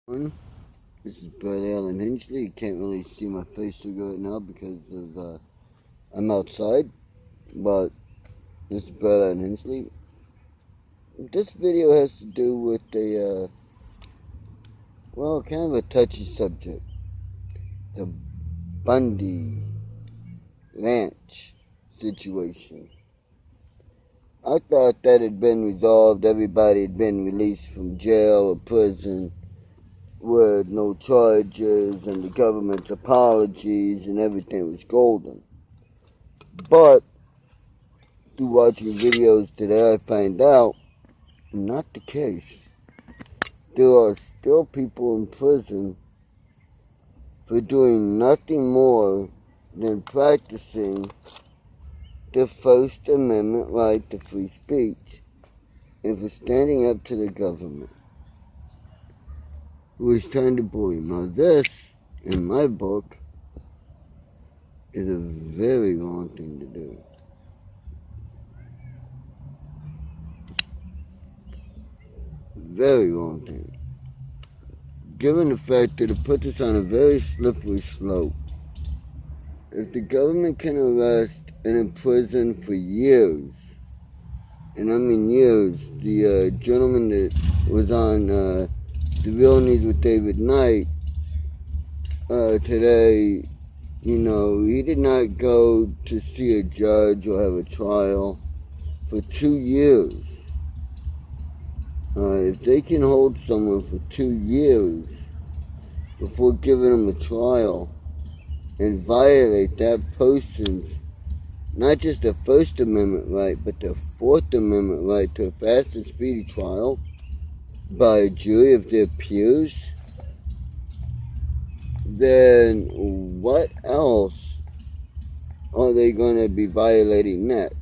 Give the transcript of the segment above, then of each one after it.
This is Brother Alan Hingley. You can't really see my face right now because of I'm outside, but this is Brother Alan Hingley. This video has to do with kind of a touchy subject. The Bundy ranch situation. I thought that had been resolved. Everybody had been released from jail or prison with no charges and the government's apologies and everything was golden. But through watching videos today, I find out not the case. There are still people in prison for doing nothing more than practicing the First Amendment right to free speech and for standing up to the government who is trying to bully. Now this, in my book, is a very wrong thing to do. Very wrong thing. Given the fact that it puts us on a very slippery slope. If the government can arrest and imprison for years, and I mean years, the gentleman that was on The Real News with David Knight today, he did not go to see a judge or have a trial for 2 years. If they can hold someone for 2 years before giving them a trial and violate that person's, not just the First Amendment right, but the Fourth Amendment right to a fast and speedy trial by a jury of their peers, then what else are they going to be violating next?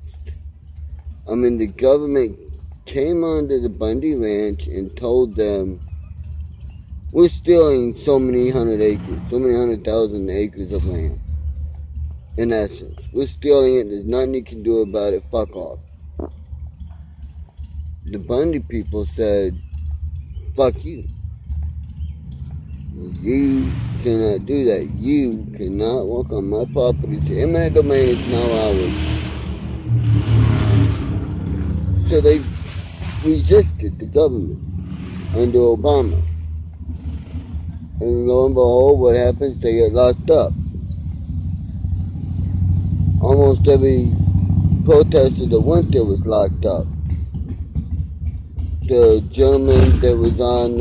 I mean, the government came onto the Bundy Ranch and told them, we're stealing so many 100,000 acres of land. In essence, we're stealing it. There's nothing you can do about it. Fuck off. The Bundy people said, fuck you. You cannot do that. You cannot walk on my property. The eminent domain is now ours. So they resisted the government under Obama. And lo and behold, what happens? They get locked up. Almost every protester that went there was locked up. The gentleman that was on,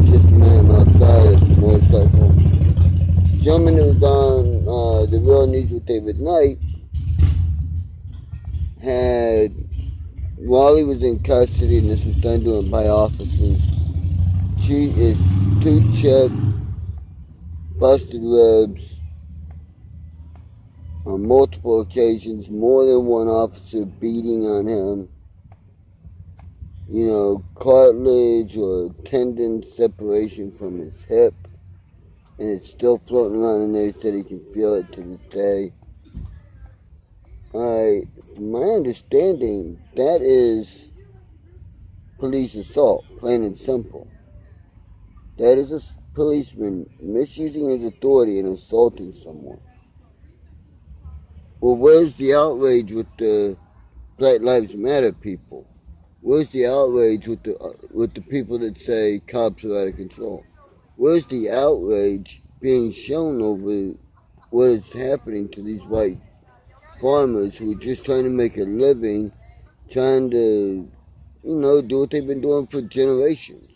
just a man outside, a motorcycle. The gentleman that was on The Real News with David Knight had, while he was in custody, and this was done to him by officers, she is too chipped, busted ribs, on multiple occasions, more than one officer beating on him, cartilage or tendon separation from his hip, and it's still floating around in there. He said he can feel it to this day. My understanding, that is police assault, plain and simple. That is a policeman misusing his authority and assaulting someone. Well, where's the outrage with the Black Lives Matter people? Where's the outrage with the people that say cops are out of control? Where's the outrage being shown over what is happening to these white farmers who are just trying to make a living, trying to, do what they've been doing for generations?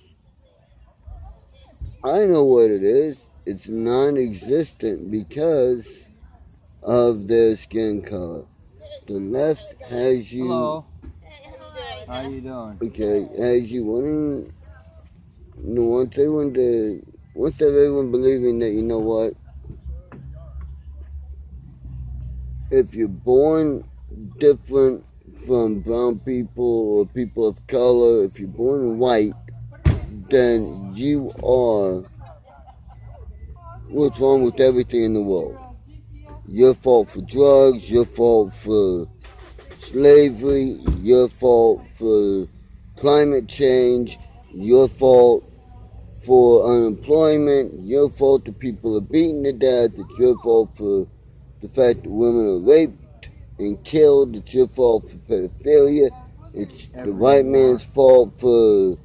I know what it is. It's non-existent because of their skin color. The left has you... Hello. How you doing? Okay, has you wanting... wants everyone believing that, you know what? If you're born different from brown people or people of color, if you're born white, then you are what's wrong with everything in the world. Your fault for drugs, your fault for slavery, your fault for climate change, your fault for unemployment. Your fault that people are beaten to death. It's your fault for the fact that women are raped and killed. It's your fault for pedophilia. It's the white man's fault for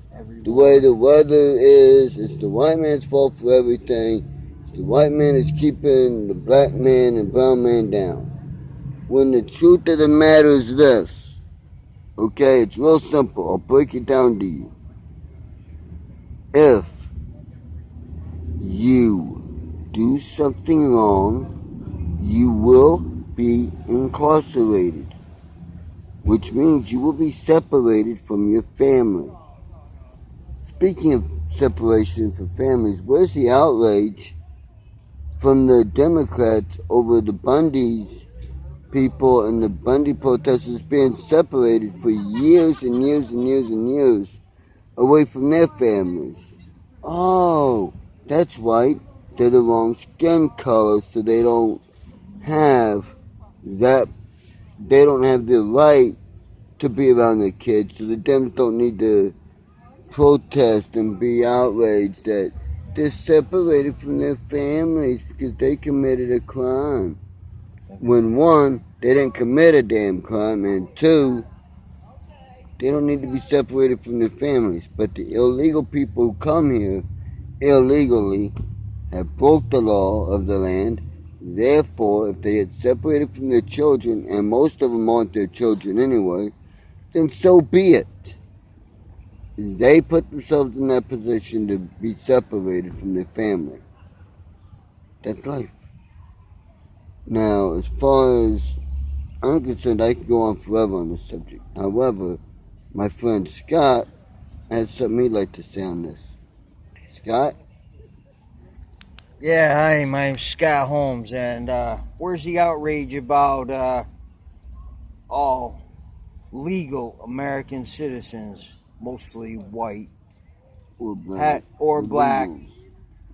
the way the weather is. It's the white man's fault for everything. It's the white man is keeping the black man and brown man down. When the truth of the matter is this, okay, it's real simple. I'll break it down to you. If you do something wrong, you will be incarcerated, which means you will be separated from your family. Speaking of separation from families, where's the outrage from the Democrats over the Bundy's people and the Bundy protesters being separated for years and years and years and years away from their families? Oh, that's right. They're the wrong skin color, so they don't have that. They don't have the right to be around their kids. So the Dems don't need to protest and be outraged that they're separated from their families because they committed a crime. When one, they didn't commit a damn crime, and two, they don't need to be separated from their families. But the illegal people who come here illegally have broke the law of the land. Therefore, if they get separated from their children, and most of them aren't their children anyway, then so be it. They put themselves in that position to be separated from their family. That's life. Now, as far as I'm concerned, I could go on forever on this subject. However, my friend Scott has something he'd like to say on this. Scott? Yeah, hi, my name's Scott Holmes, and where's the outrage about all legal American citizens, mostly white or black,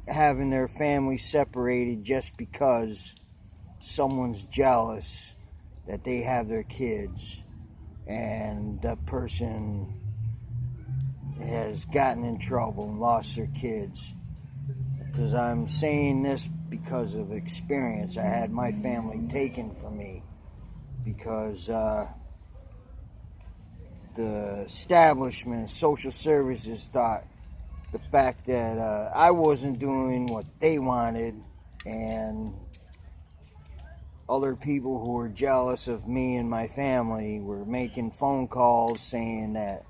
having their families separated just because someone's jealous that they have their kids and that person has gotten in trouble and lost their kids? Because I'm saying this because of experience. I had my family taken from me because the establishment, social services, thought the fact that I wasn't doing what they wanted, and other people who were jealous of me and my family were making phone calls saying that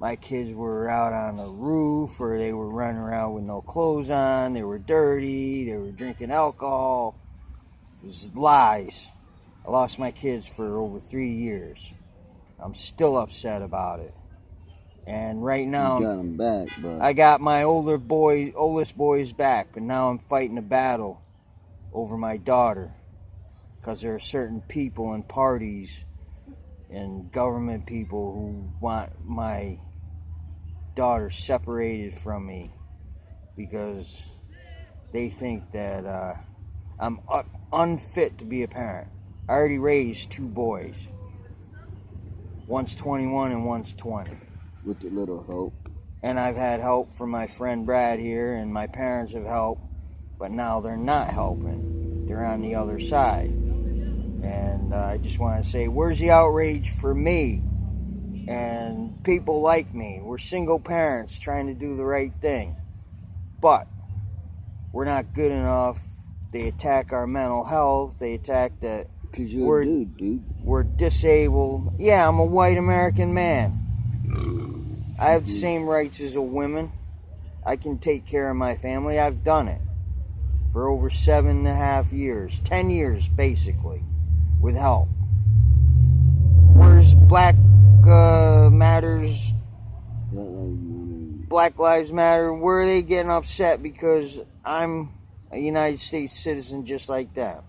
my kids were out on the roof, or they were running around with no clothes on, they were dirty, they were drinking alcohol. It was lies. I lost my kids for over 3 years. I'm still upset about it. And right now, you got them back, but I got my oldest boys back, but now I'm fighting a battle over my daughter because there are certain people and parties and government people who want my daughter separated from me because they think that I'm unfit to be a parent. I already raised 2 boys. One's 21 and one's 20. with a little help. And I've had help from my friend Brad here, and my parents have helped, but now they're not helping. They're on the other side. And I just want to say, where's the outrage for me and people like me? We're single parents trying to do the right thing, but we're not good enough. They attack our mental health. They attack that Because you're a dude. we're disabled. Yeah, I'm a white American man. I have the same rights as a woman. I can take care of my family. I've done it for over 7.5 years, 10 years basically, with help. Where's Black Matters? Black Lives Matter. Where are they getting upset because I'm a United States citizen just like them?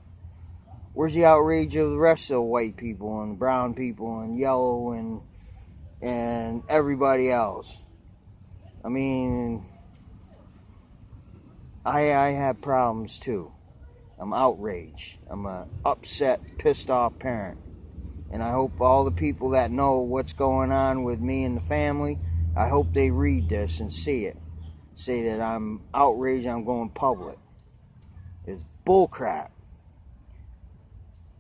Where's the outrage of the rest of the white people and brown people and yellow and everybody else? I mean, I have problems too. I'm outraged. I'm a upset, pissed off parent. And I hope all the people that know what's going on with me and the family, I hope they read this and see it. say that I'm outraged, I'm going public. It's bullcrap.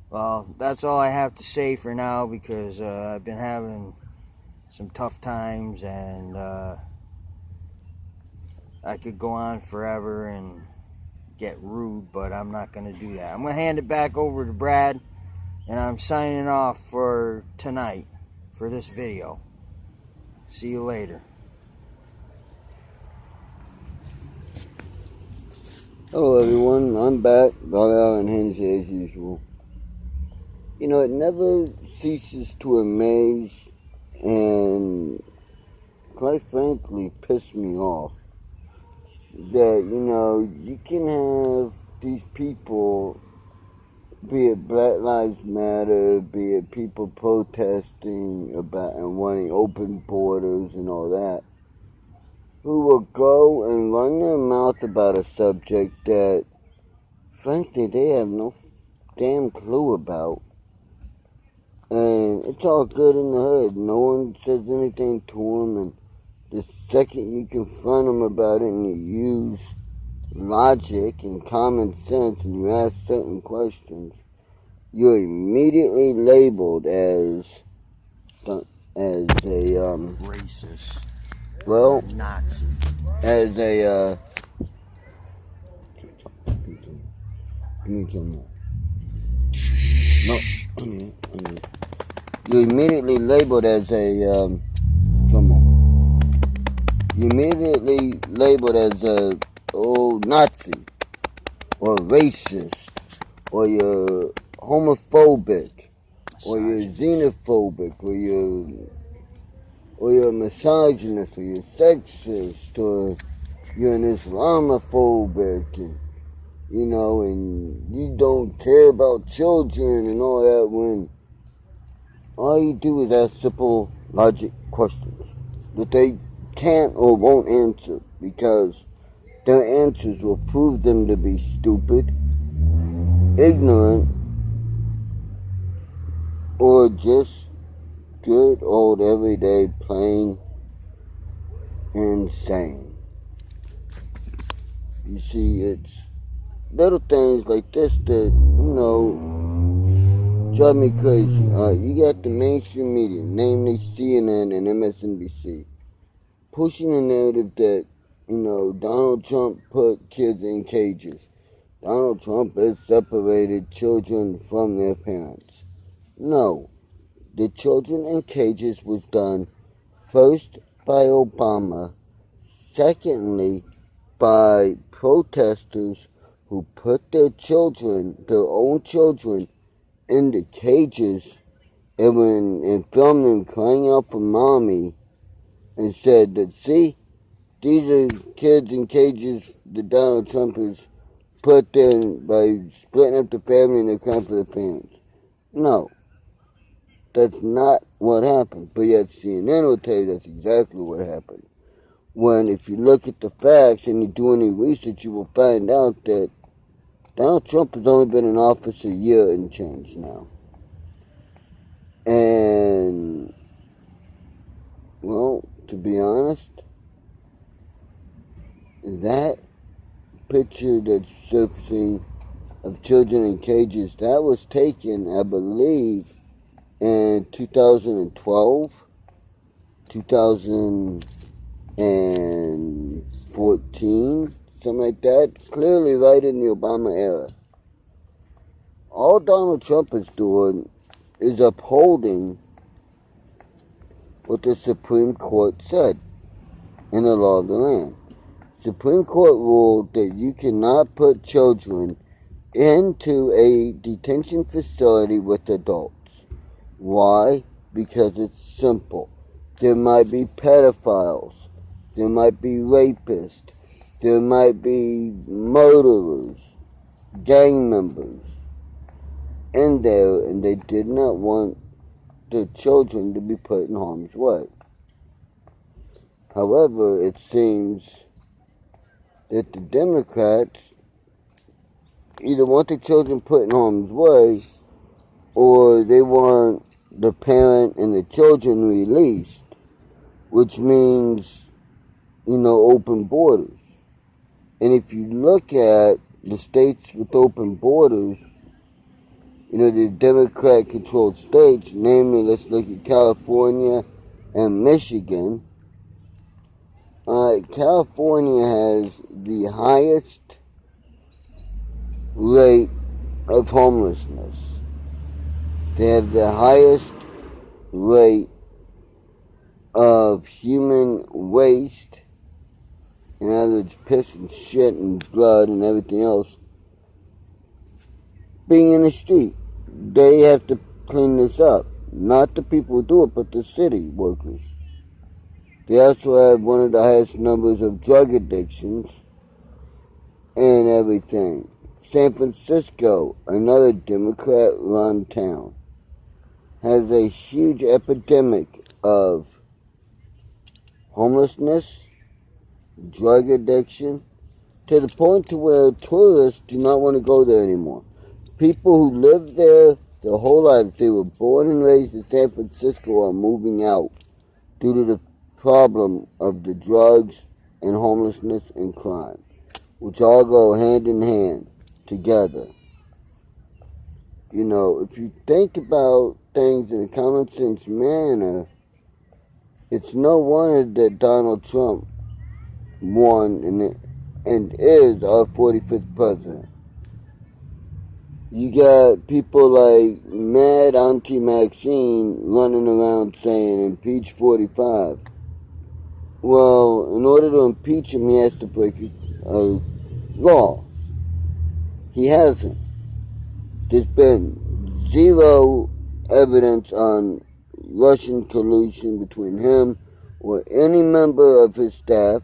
Well, that's all I have to say for now, because I've been having some tough times, and I could go on forever and get rude, but I'm not going to do that. I'm going to hand it back over to Brad, and I'm signing off for tonight for this video. See you later. Hello everyone, I'm back, got out and Hensley as usual. You know, it never ceases to amaze and, quite frankly, piss me off that, you know, you can have these people, be it Black Lives Matter, be it people protesting about and wanting open borders and all that, who will go and run their mouth about a subject that, frankly, they have no damn clue about. And it's all good in the hood. No one says anything to them, and the second you confront them about it and you use logic and common sense and you ask certain questions, you're immediately labeled as a Racist. well, Nazi. as a give me some more. No, you're immediately labeled as a come on. You're immediately labeled as a Nazi or racist, or you're homophobic, or you're xenophobic, or you're a misogynist, or you're sexist, or you're an Islamophobic, and you know, and you don't care about children and all that, when all you do is ask simple logic questions that they can't or won't answer, because their answers will prove them to be stupid, ignorant, or just good old everyday plain insane. You see, it's little things like this that, you know, drive me crazy. You got the mainstream media, namely CNN and MSNBC, pushing the narrative that, you know, Donald Trump put kids in cages. Donald Trump has separated children from their parents. No. The children in cages was done first by Obama, secondly by protesters who put their own children, in the cages and filmed them crying out for mommy, and said that, see, these are kids in cages that Donald Trump has put in by splitting up the family and they're crying for their parents. No. That's not what happened. But yet CNN will tell you that's exactly what happened. When if you look at the facts and you do any research, you will find out that Donald Trump has only been in office a year and change now. And, well, to be honest, that picture that's surfacing of children in cages, that was taken, I believe, in 2012, 2014, something like that, clearly right in the Obama era. All Donald Trump is doing is upholding what the Supreme Court said in the law of the land. Supreme Court ruled that you cannot put children into a detention facility with adults. Why? Because it's simple. There might be pedophiles. There might be rapists. There might be murderers, gang members in there, and they did not want the children to be put in harm's way. However, it seems that the Democrats either want the children put in harm's way, or they want the parent and the children released, which means, open borders. And if you look at the states with open borders, the Democrat-controlled states, namely, let's look at California and Michigan. California has the highest rate of homelessness. They have the highest rate of human waste, in other words, piss and shit and blood and everything else, being in the street. They have to clean this up. Not the people who do it, but the city workers. They also have one of the highest numbers of drug addictions and everything. San Francisco, another Democrat-run town, has a huge epidemic of homelessness, drug addiction, to the point to where tourists do not want to go there anymore. People who live there their whole lives, they were born and raised in San Francisco, are moving out due to the problem of the drugs and homelessness and crime, which all go hand in hand together. If you think about things in a common sense manner, it's no wonder that Donald Trump won and is our 45th president. You got people like Mad Auntie Maxine running around saying impeach 45. Well, in order to impeach him, he has to break a law. He hasn't. There's been zero evidence on Russian collusion between him or any member of his staff.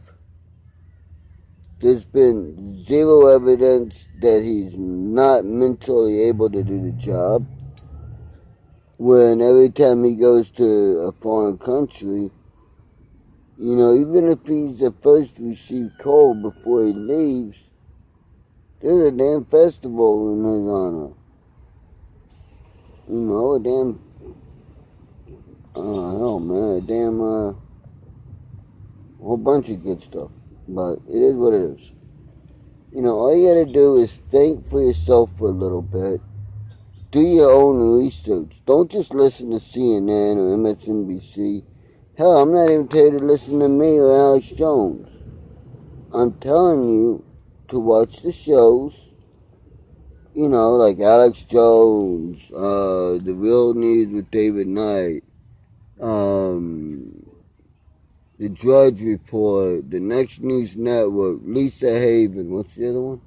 There's been zero evidence that he's not mentally able to do the job. When every time he goes to a foreign country, even if he's the first to receive coal before he leaves, there's a damn festival in his honor. A damn, whole bunch of good stuff. But it is what it is. All you gotta do is think for yourself for a little bit. Do your own research. Don't just listen to CNN or MSNBC. Hell, I'm not even telling you to listen to me or Alex Jones. I'm telling you to watch the shows, like Alex Jones, The Real News with David Knight, The Drudge Report, The Next News Network, Lisa Haven, what's the other one?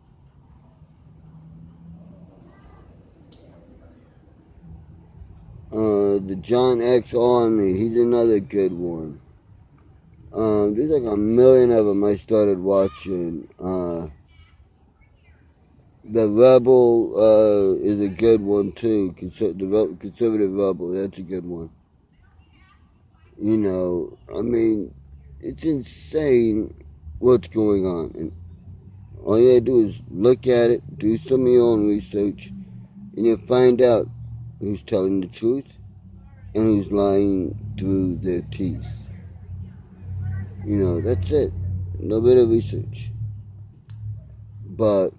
The John X Army, he's another good one. There's like a million of them I started watching. The Rebel is a good one too. The Conservative Rebel, that's a good one. It's insane what's going on. And all you gotta do is look at it, do some of your own research, and you'll find out who's telling the truth and who's lying through their teeth. That's it. A little bit of research. But,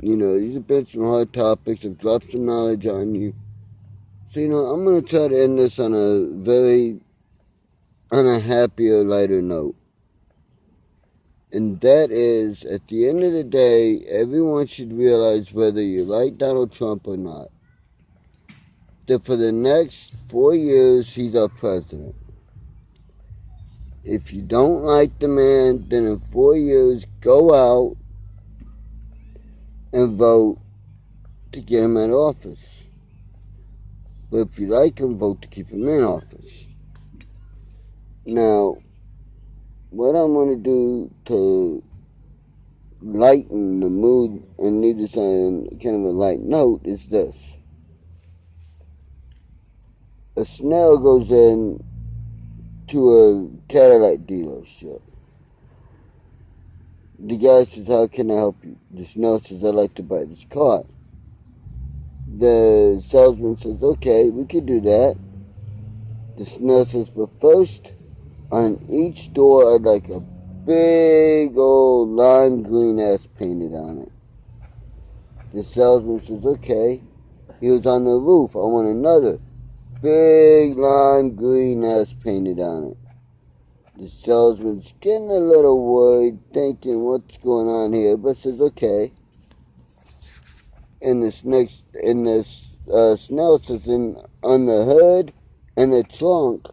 these have been some hard topics. I've dropped some knowledge on you. So, I'm going to try to end this on a happier, lighter note. And that is, at the end of the day, everyone should realize whether you like Donald Trump or not, that for the next 4 years, he's our president. If you don't like the man, then in 4 years, go out and vote to get him out of office. But if you like him, vote to keep him in office. Now, what I'm going to do to lighten the mood and leave this on kind of a light note is this. A snail goes in to a Cadillac dealership. The guy says, how can I help you? The snail says, I'd like to buy this car. The salesman says, okay, we could do that. The snail says, but first, on each door, I'd like a big old lime green S painted on it. The salesman says, okay. He was on the roof. I want another big lime green S painted on it. The salesman's getting a little worried, thinking what's going on here, but says, okay. And this Snell says, on the hood and the trunk,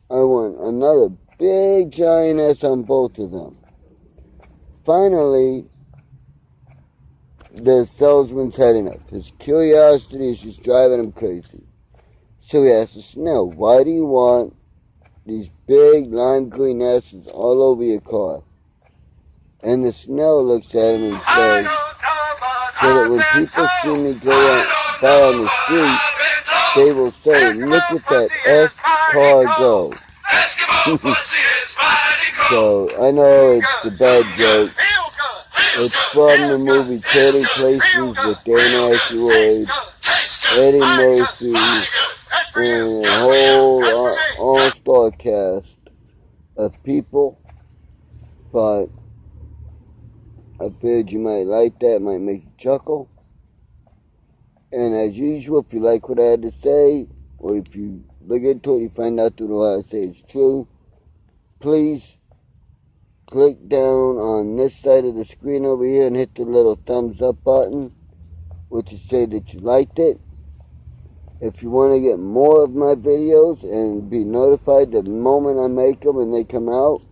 I want another big giant S on both of them. Finally, the salesman's heading up. His curiosity is just driving him crazy. So he asks Snell, why do you want these big lime green S's all over your car? And the Snell looks at him and says, so that when people see me go by on the street, they will say, look at that S car go. So, I know it's a bad joke. It's from the movie Trading Places with Dan Aykroyd, Eddie Murphy, and a whole all-star cast of people. But I figured you might like that, might make you chuckle. And as usual, if you like what I had to say, or if you look into it, you find out through what I say is true, please click down on this side of the screen over here and hit the little thumbs up button, which is say that you liked it. If you want to get more of my videos and be notified the moment I make them and they come out,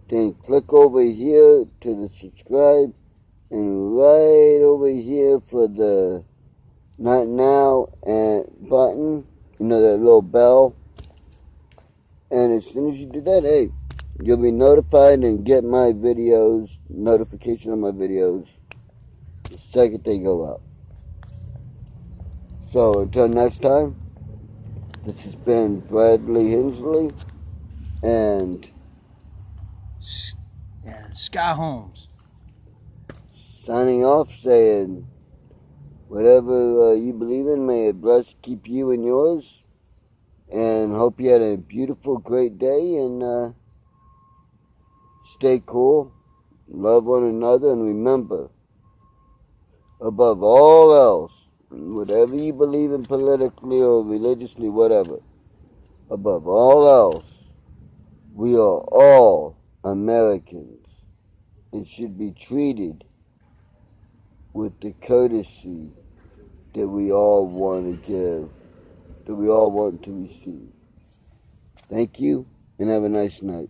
then click over here to the subscribe and right over here for the not now and button, you know, that little bell. And as soon as you do that, hey, you'll be notified and get my videos, notification of my videos, the second they go out. So until next time, this has been Bradley Hensley and Scott Holmes signing off, saying, whatever you believe in, may it bless, keep you and yours, and hope you had a beautiful, great day, and stay cool, love one another, and remember, above all else, whatever you believe in politically or religiously, whatever, above all else, we are all Americans and should be treated with the courtesy that we all want to give, that we all want to receive. Thank you, and have a nice night.